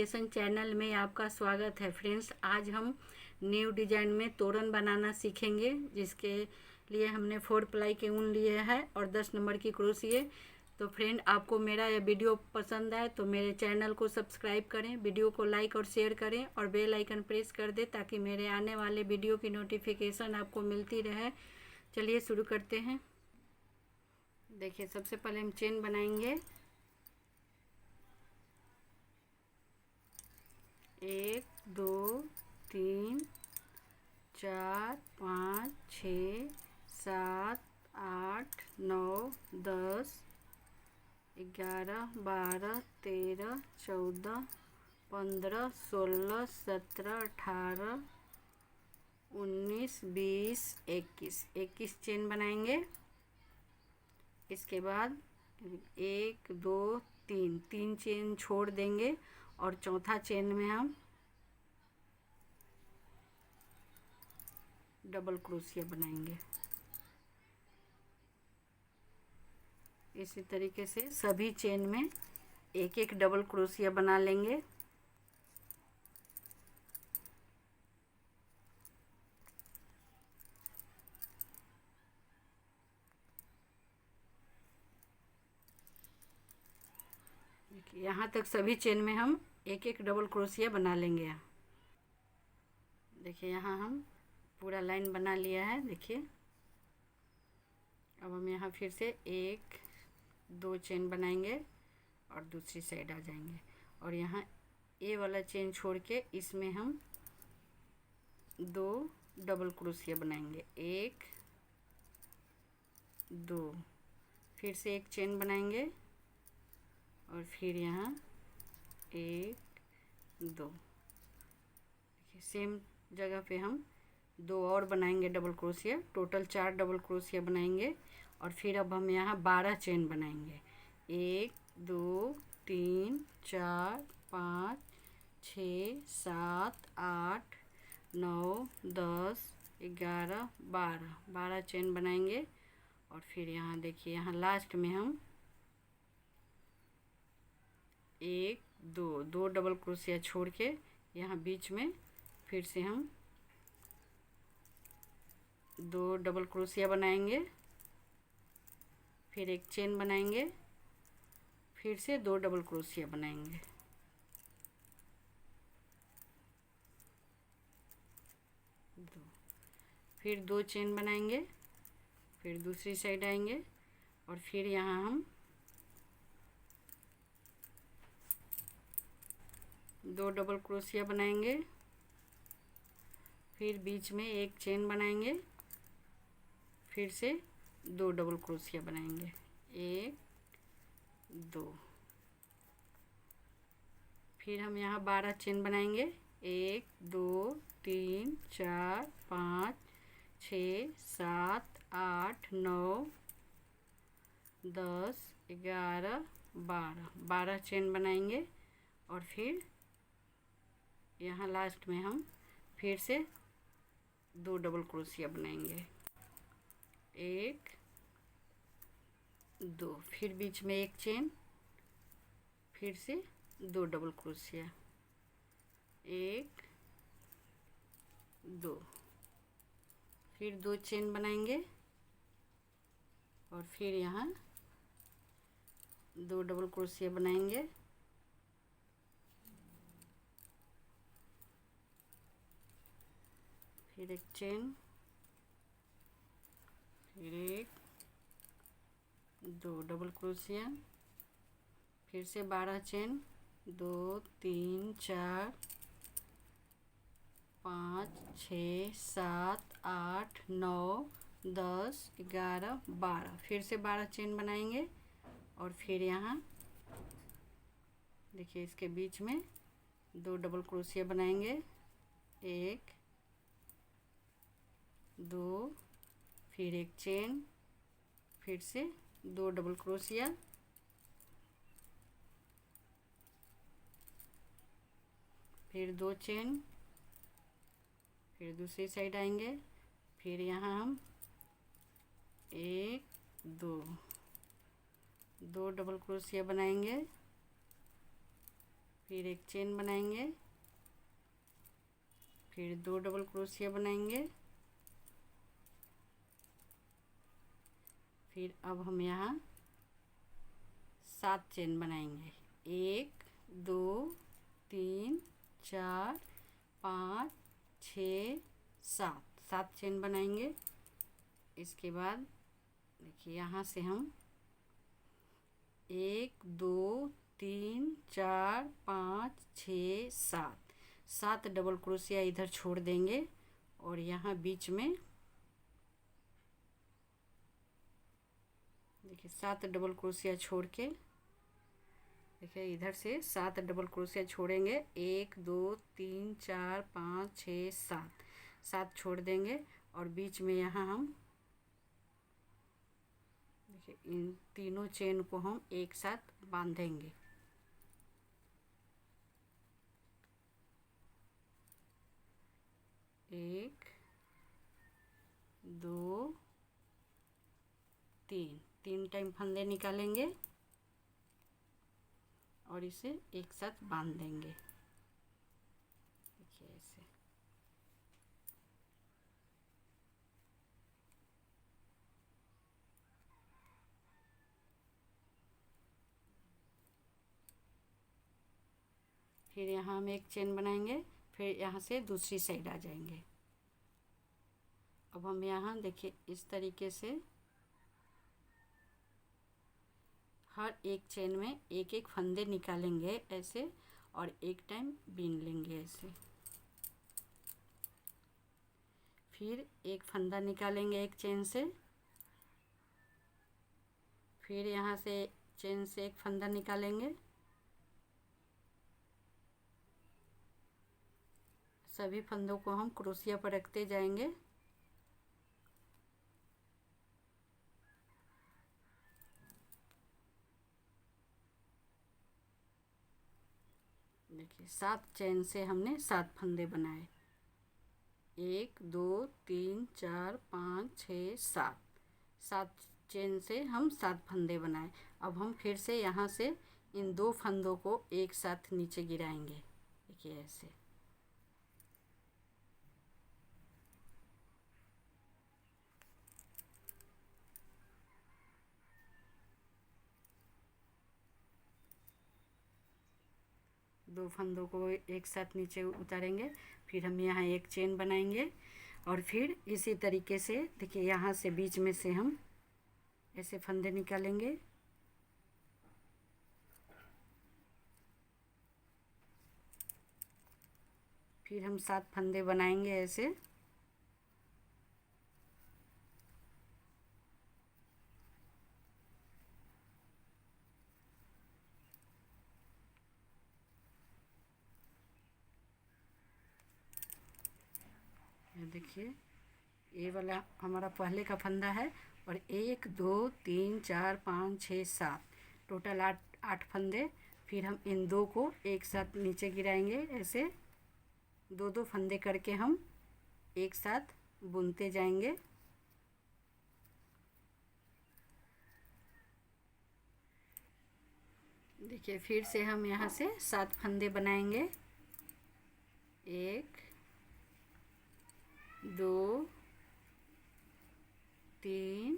Creation channel में आपका स्वागत है फ्रेंड्स। आज हम न्यू डिजाइन में तोरण बनाना सीखेंगे, जिसके लिए हमने 4 प्लाई के ऊन लिए है और 10 नंबर की क्रोशिया। तो फ्रेंड, आपको मेरा यह वीडियो पसंद आए तो मेरे चैनल को सब्सक्राइब करें, वीडियो को लाइक और शेयर करें और बेल आइकन प्रेस कर दें ताकि मेरे आने वाले वीडियो की नोटिफिकेशन आपको मिलती रहे। चलिए शुरू करते हैं। देखिए, सबसे पहले हम चेन बनाएंगे। 1 2 3 4 5 6 7 8 9 10 11 12 13 14 15 16 17 18 19 20 21 चेन बनाएंगे। इसके बाद 1 2 3 चेन छोड़ देंगे और चौथा चेन में हम डबल क्रोशिया बनाएंगे। इसी तरीके से सभी चेन में एक एक डबल क्रोशिया बना लेंगे। देखिए, यहाँ तक सभी चेन में हम एक एक डबल क्रोशिया बना लेंगे। देखिए, यहाँ हम पूरा लाइन बना लिया है। देखिए, अब हम यहाँ फिर से 1 2 चेन बनाएंगे और दूसरी साइड आ जाएंगे और यहाँ ए वाला चेन छोड़ के इसमें हम 2 डबल क्रोशिया बनाएंगे। 1 2, फिर से एक चेन बनाएंगे और फिर यहाँ 1 2। देखिए, सेम जगह पे हम 2 और बनाएंगे double crochet. Total 4 double crochet बनाएंगे और फिर अब हम यहाँ 12 चेन बनाएंगे। 1 2 3 4 5 6 7 8 9 10 11 12 चेन बनाएंगे और फिर यहाँ देखिए, यहाँ लास्ट में हम 1 2 डबल क्रोशिया छोड़ के यहाँ बीच में फिर से हम 2 डबल क्रोशिया बनाएंगे, फिर एक चेन बनाएंगे, फिर से 2 डबल क्रोशिया बनाएंगे। फिर 2 चेन बनाएंगे, फिर दूसरी साइड आएंगे और फिर यहाँ हम 2 डबल क्रोशिया बनाएंगे, फिर बीच में एक चेन बनाएंगे, फिर से 2 डबल क्रोशिया बनाएंगे। 1 2, फिर हम यहाँ 12 चेन बनाएंगे। 1 2 3 4 5 6 7 8 9 10 11 12 चेन बनाएंगे और फिर यहाँ लास्ट में हम फिर से 2 डबल क्रोशिया बनाएंगे। 1 2, फिर बीच में एक चेन, फिर से 2 डबल क्रोशिया। 1 2, फिर 2 चेन बनाएंगे और फिर यहाँ 2 डबल क्रोशिया बनाएंगे, फिर एक चेन, फिर 1 2 डबल क्रोशिया, फिर से 12 चेन, 2 3 4 5 6 7 8 9 10 11 12, फिर से 12 चेन बनाएंगे और फिर यहाँ देखिए, इसके बीच में 2 डबल क्रोशिया बनाएंगे। 1 2, फिर एक चेन, फिर से 2 डबल क्रोशिया, फिर 2 चेन, फिर दूसरी साइड आएंगे, फिर यहाँ हम 1 2 डबल क्रोशिया बनाएंगे, फिर एक चेन बनाएंगे, फिर 2 डबल क्रोशिया बनाएंगे। फिर अब हम यहाँ 7 चेन बनाएंगे। 1 2 3 4 5 6 7 चेन बनाएंगे। इसके बाद देखिए यहाँ से हम 1 2 3 4 5 6 7 डबल क्रोशिया इधर छोड़ देंगे और यहाँ बीच में देखिए 7 डबल क्रोशिया छोड़ के देखिए इधर से 7 डबल क्रोशिया छोड़ेंगे। 1 2 3 4 5 6 7 छोड़ देंगे और बीच में यहाँ हम देखिए इन तीनों चेन को हम एक साथ बांधेंगे। एक दो तीन टाइम फंदे निकालेंगे और इसे एक साथ बांध देंगे। देखिए ऐसे। फिर यहाँ हम एक चेन बनाएंगे, फिर यहाँ से दूसरी साइड आ जाएंगे। अब हम यहाँ देखिए इस तरीके से हर एक चेन में एक एक फंदे निकालेंगे ऐसे और एक टाइम बीन लेंगे ऐसे। फिर एक फंदा निकालेंगे एक चेन से, फिर यहाँ से चेन से एक फंदा निकालेंगे। सभी फंदों को हम क्रोशिया पर रखते जाएंगे। देखिए 7 चेन से हमने 7 फंदे बनाए। 1 2 3 4 5 6 7 चेन से हम 7 फंदे बनाए। अब हम फिर से यहाँ से इन 2 फंदों को एक साथ नीचे गिराएंगे। देखिए ऐसे। दो फंदों को एक साथ नीचे उतारेंगे। फिर हम यहाँ एक चेन बनाएंगे और फिर इसी तरीके से देखिए यहाँ से बीच में से हम ऐसे फंदे निकालेंगे। फिर हम 7 फंदे बनाएंगे ऐसे। देखिए ये वाला हमारा पहले का फंदा है और 1 2 3 4 5 6 7 टोटल 8 फंदे। फिर हम इन 2 को एक साथ नीचे गिराएंगे ऐसे। 2 फंदे करके हम एक साथ बुनते जाएंगे। देखिए फिर से हम यहाँ से 7 फंदे बनाएंगे। 1 2 3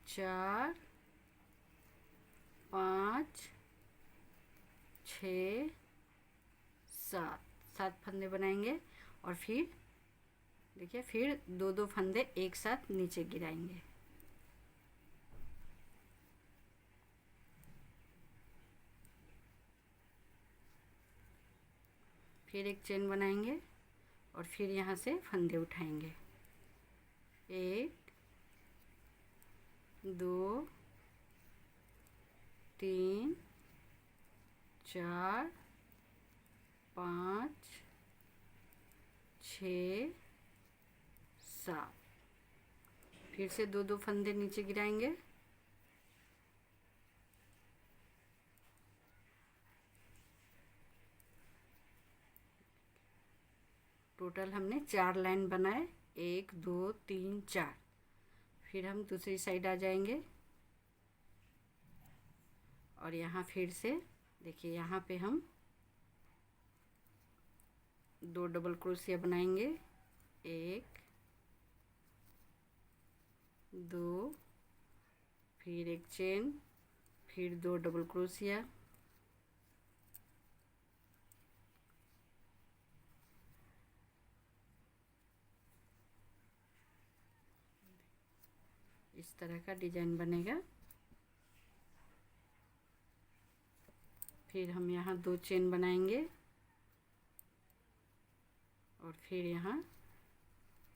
4 5 6 7 फंदे बनाएंगे और फिर देखिए फिर 2 फंदे एक साथ नीचे गिराएंगे। फिर एक चेन बनाएंगे और फिर यहाँ से फंदे उठाएंगे। 1 2 3 4 5 6 7 फिर से 2 फंदे नीचे गिराएंगे। टोटल हमने 4 लाइन बनाए। 1 2 3 4। फिर हम दूसरी साइड आ जाएंगे और यहाँ फिर से देखिए यहाँ पे हम 2 डबल क्रोशिया बनाएंगे, 1 2, फिर एक चेन, फिर 2 डबल क्रोशिया, इस तरह का डिजाइन बनेगा। फिर हम यहाँ 2 चेन बनाएंगे और फिर यहाँ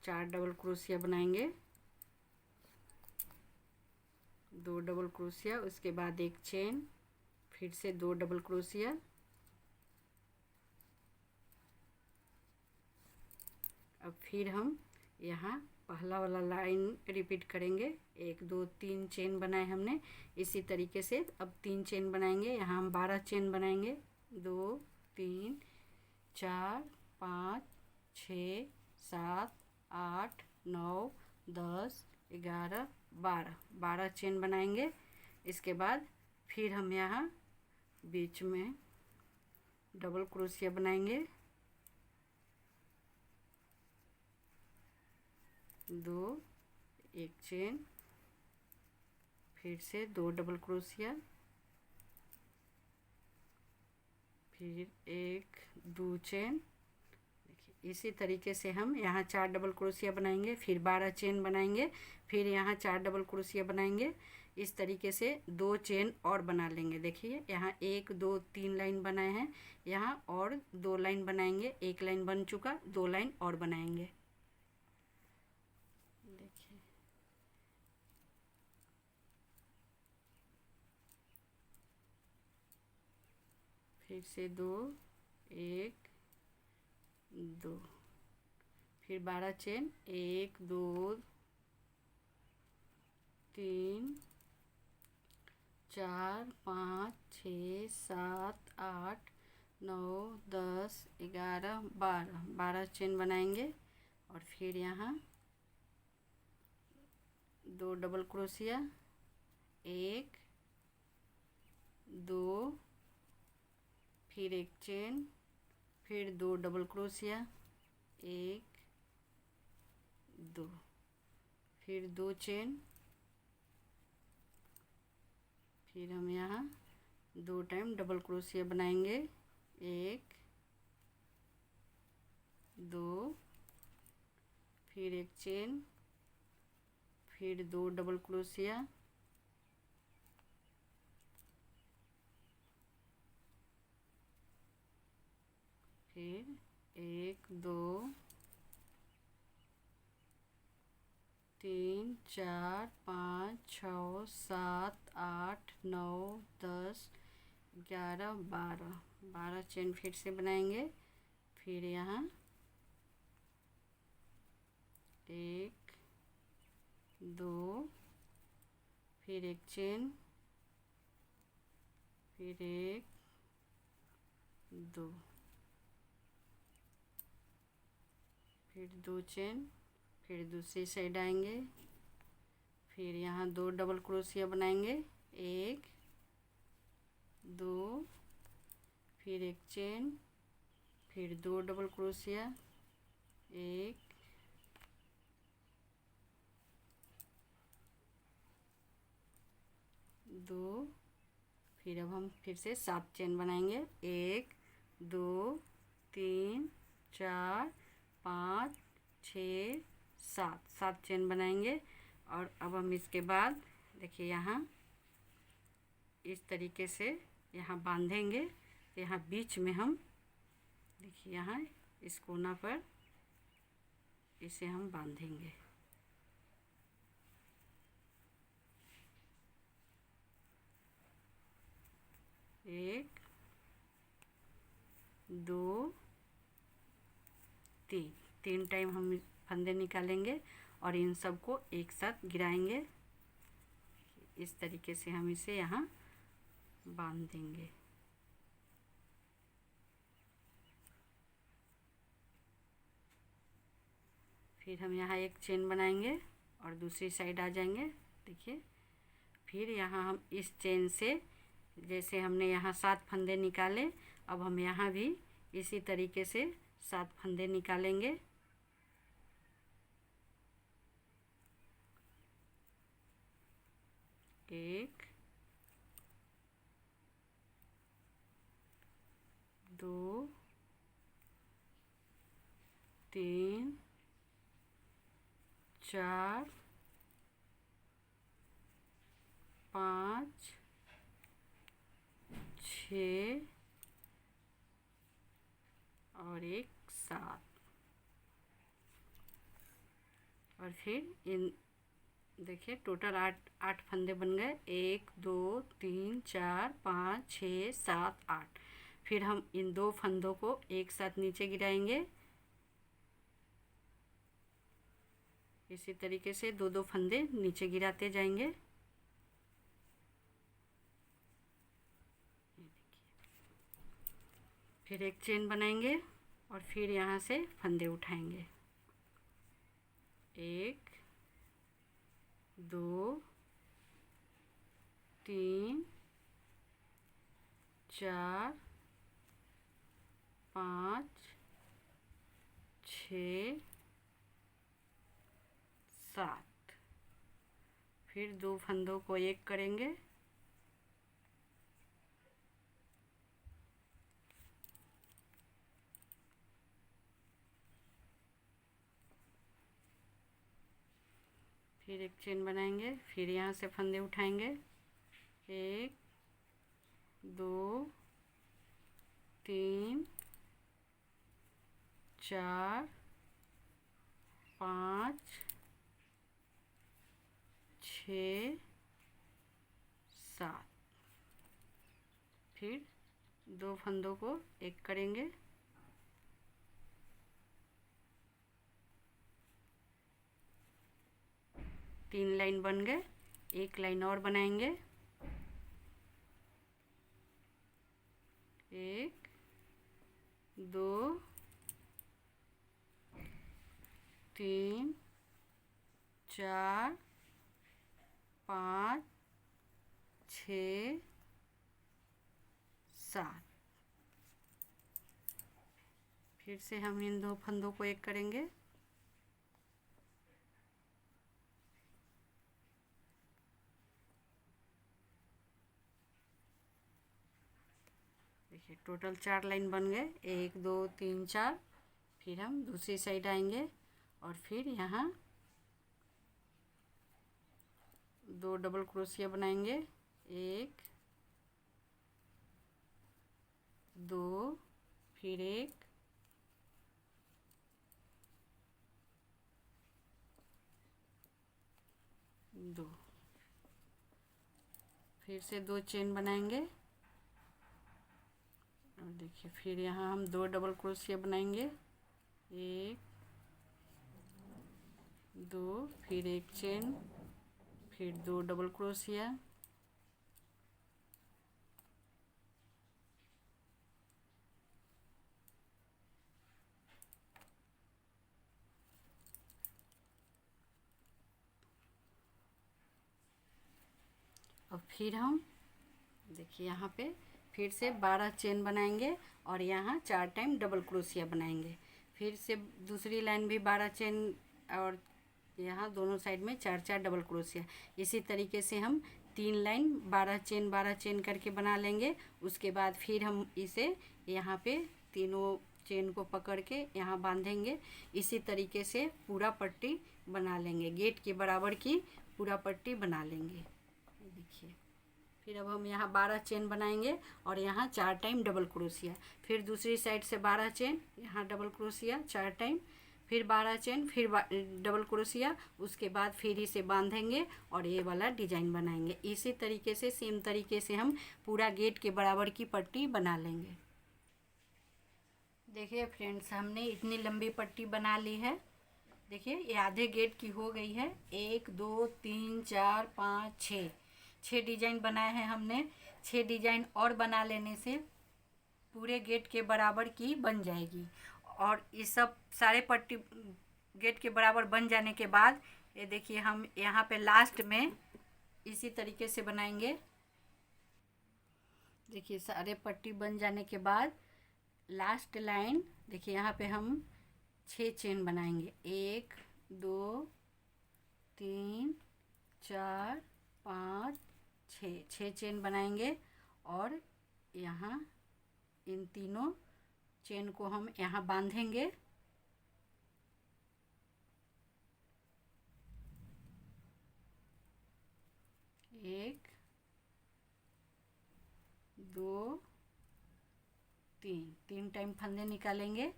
4 डबल क्रोशिया बनाएंगे, 2 डबल क्रोशिया, उसके बाद एक चेन, फिर से 2 डबल क्रोशिया। अब फिर हम यहाँ पहला वाला लाइन रिपीट करेंगे, 1 2 3 चेन बनाए हमने। इसी तरीके से अब 3 चेन बनाएंगे, यहाँ हम 12 चेन बनाएंगे, 2 3 4 5 6 7 8 9 10 11 12 चेन बनाएंगे। इसके बाद फिर हम यहाँ बीच में डबल क्रोशिया बनाएंगे, 2 एक चेन, फिर से 2 डबल क्रोशिया, फिर 1 2 चेन। देखिए इसी तरीके से हम यहाँ 4 डबल क्रोशिया बनाएंगे, फिर 12 चेन बनाएंगे, फिर यहाँ 4 डबल क्रोशिया बनाएंगे। इस तरीके से 2 चेन और बना लेंगे। देखिए यहाँ 1 2 3 लाइन बनाए हैं, यहाँ और 2 लाइन बनाएंगे, 1 लाइन बन चुका, 2 लाइन और बनाएंगे। देखिए फिर से 2 1 2, फिर 12 चेन, 1 2 3 4 5 6 7 8 9 10 11 12 चेन बनाएंगे और फिर यहाँ 2 डबल क्रोशिया, 1 2, फिर एक चेन, फिर 2 डबल क्रोशिया, 1 2, फिर 2 चेन, फिर हम यहाँ 2 टाइम डबल क्रोशिया बनाएंगे, 1 2, फिर एक चेन, फिर 2 डबल क्रोशिया, फिर 1 2 3 4 5 6 7 8 9 10 11 12 चेन फिर से बनाएंगे। फिर यहाँ 1 2, फिर एक चेन, फिर 1 2, फिर 2 चेन, फिर दूसरी साइड आएंगे, फिर यहाँ 2 डबल क्रोशिया बनाएंगे, 1 2, फिर एक चेन, फिर 2 डबल क्रोशिया, 1 2, फिर अब हम फिर से 7 चेन बनाएंगे, 1 2 3 4 5 6 7 चेन बनाएंगे। और अब हम इसके बाद देखिए यहाँ इस तरीके से यहाँ बांधेंगे, तो यहाँ बीच में हम देखिए यहाँ इस कोना पर इसे हम बांधेंगे। एक 2 3 टाइम हम फंदे निकालेंगे और इन सबको एक साथ गिराएंगे। इस तरीके से हम इसे यहाँ बांध देंगे। फिर हम यहाँ एक चेन बनाएंगे और दूसरी साइड आ जाएंगे। देखिए फिर यहाँ हम इस चेन से जैसे हमने यहाँ 7 फंदे निकाले, अब हम यहाँ भी इसी तरीके से 7 फंदे निकालेंगे। एक, दो, तीन, चार, पाँच, 6 और एक 7। और फिर इन देखिए टोटल 8 फंदे बन गए। 1 2 3 4 5 6 7 8। फिर हम इन 2 फंदों को एक साथ नीचे गिराएंगे। इसी तरीके से 2 फंदे नीचे गिराते जाएंगे। फिर एक चेन बनाएंगे और फिर यहाँ से फंदे उठाएंगे। 1 2 3 4 5 6 7। फिर 2 फंदों को एक करेंगे। फिर एक चेन बनाएंगे, फिर यहाँ से फंदे उठाएंगे। 1 2 3 4 5 6 7। फिर 2 फंदों को एक करेंगे। तीन लाइन बन गए। एक लाइन और बनाएंगे। 1 2 3 4 5 6 7। फिर से हम इन 2 फंदों को एक करेंगे। देखिए टोटल 4 लाइन बन गए। 1 2 3 4। फिर हम दूसरी साइड आएंगे और फिर यहाँ 2 डबल क्रोशिया बनाएंगे। 1 2 फिर 1 2। फिर से 2 चेन बनाएंगे और देखिए फिर यहाँ हम 2 डबल क्रोशिया बनाएंगे। 1 2 फिर एक चेन, फिर 2 डबल क्रोशिया। और फिर हम देखिए यहाँ पे फिर से 12 चेन बनाएंगे और यहाँ 4 टाइम डबल क्रोशिया बनाएंगे। फिर से दूसरी लाइन भी 12 चेन और यहाँ दोनों साइड में 4 4 डबल क्रोशिया। इसी तरीके से हम 3 लाइन 12 चेन करके बना लेंगे। उसके बाद फिर हम इसे यहाँ पे तीनों चेन को पकड़ के यहाँ बांधेंगे। इसी तरीके से पूरा पट्टी बना लेंगे। गेट के बराबर की पूरा पट्टी बना लेंगे। देखिए फिर अब हम यहाँ 12 चेन बनाएंगे और यहाँ 4 टाइम डबल क्रोशिया। फिर दूसरी साइड से 12 चेन, यहाँ डबल क्रोशिया 4 टाइम, फिर 12 चेन, फिर डबल क्रोशिया। उसके बाद फिर इसे बांधेंगे और ये वाला डिजाइन बनाएंगे। इसी तरीके से सेम तरीके से हम पूरा गेट के बराबर की पट्टी बना लेंगे। देखिए फ्रेंड्स हमने इतनी लंबी पट्टी बना ली है। देखिए ये आधे गेट की हो गई है। 1 2 3 4 5 6 डिजाइन बनाए हैं हमने। 6 डिजाइन और बना लेने से पूरे गेट के बराबर की बन जाएगी। और ये सब सारे पट्टी गेट के बराबर बन जाने के बाद ये देखिए हम यहाँ पे लास्ट में इसी तरीके से बनाएंगे। देखिए सारे पट्टी बन जाने के बाद लास्ट लाइन देखिए यहाँ पे हम 6 चेन बनाएंगे। 1 2 3 4 5 6 चेन बनाएंगे और यहाँ इन तीनों चेन को हम यहाँ बांधेंगे। एक दो तीन टाइम फंदे निकालेंगे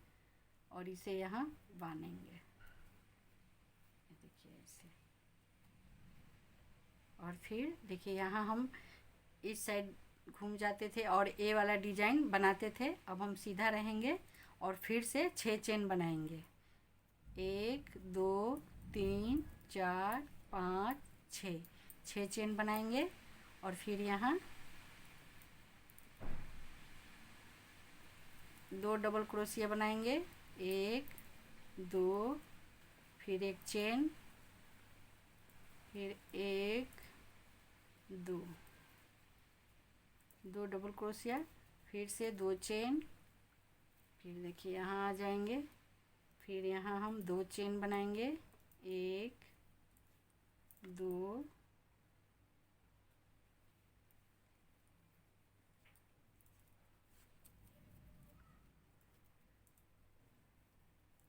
और इसे यहाँ बांधेंगे। देखिए ऐसे। और फिर देखिए यहाँ हम इस साइड घूम जाते थे और ए वाला डिजाइन बनाते थे। अब हम सीधा रहेंगे और फिर से 6 चेन बनाएंगे। 1 2 3 4 5 6 चेन बनाएंगे और फिर यहाँ 2 डबल क्रोशिया बनाएंगे। 1 2 फिर 1 चेन, फिर 1 2 डबल क्रोशिया, फिर से 2 चेन, फिर देखिए यहाँ आ जाएंगे। फिर यहाँ हम 2 चेन बनाएंगे। 1 2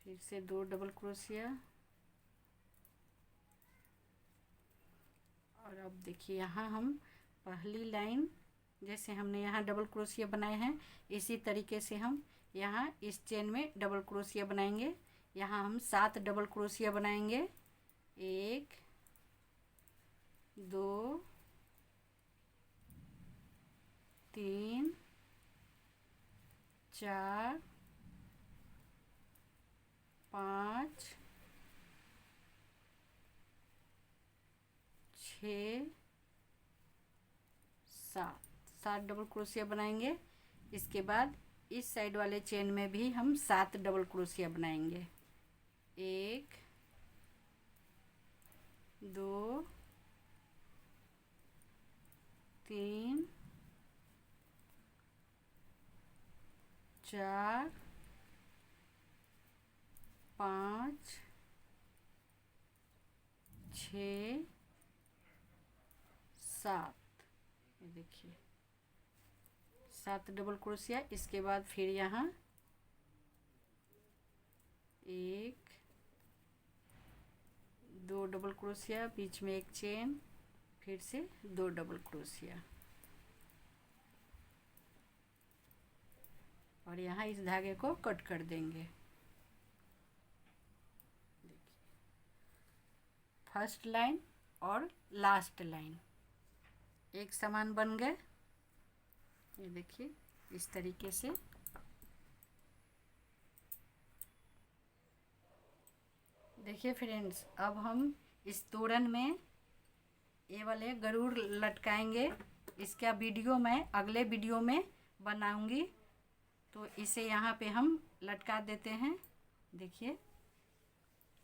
फिर से 2 डबल क्रोशिया। और अब देखिए यहाँ हम पहली लाइन जैसे हमने यहाँ डबल क्रोशिया बनाए हैं इसी तरीके से हम यहाँ इस चेन में डबल क्रोशिया बनाएंगे। यहाँ हम 7 डबल क्रोशिया बनाएंगे। 1 2 3 4 5 6 7 डबल क्रोशिया बनाएंगे। इसके बाद इस साइड वाले चेन में भी हम 7 डबल क्रोशिया बनाएंगे। 1 2 3 4 5 6 7। ये देखिए 7 डबल क्रोशिया। इसके बाद फिर यहाँ 1 2 डबल क्रोशिया, बीच में 1 चेन, फिर से 2 डबल क्रोशिया और यहाँ इस धागे को कट कर देंगे। फर्स्ट लाइन और लास्ट लाइन एक समान बन गए। ये देखिए इस तरीके से। देखिए फ्रेंड्स, अब हम इस तोरण में ये वाले गरुड़ लटकाएंगे। इसका वीडियो मैं अगले वीडियो में बनाऊंगी। तो इसे यहाँ पे हम लटका देते हैं। देखिए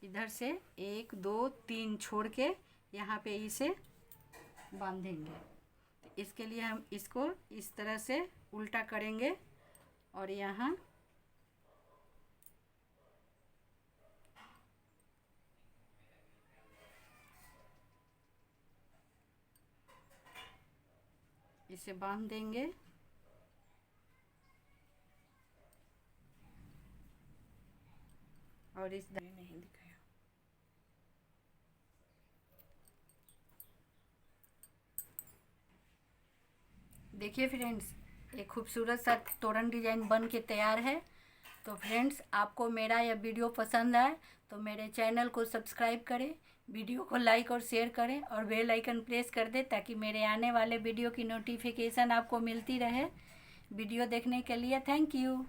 इधर से 1 2 3 छोड़ के यहाँ पे इसे बांधेंगे। तो इसके लिए हम इसको इस तरह से उल्टा करेंगे और यहाँ इसे बांध देंगे। और इस दाएं नहीं दिखाया। देखिए फ्रेंड्स, एक खूबसूरत सा तोरण डिजाइन बन के तैयार है। तो फ्रेंड्स, आपको मेरा यह वीडियो पसंद आए तो मेरे चैनल को सब्सक्राइब करें, वीडियो को लाइक और शेयर करें और बेल आइकन प्रेस कर दें ताकि मेरे आने वाले वीडियो की नोटिफिकेशन आपको मिलती रहे। वीडियो देखने के लिए थैंक यू।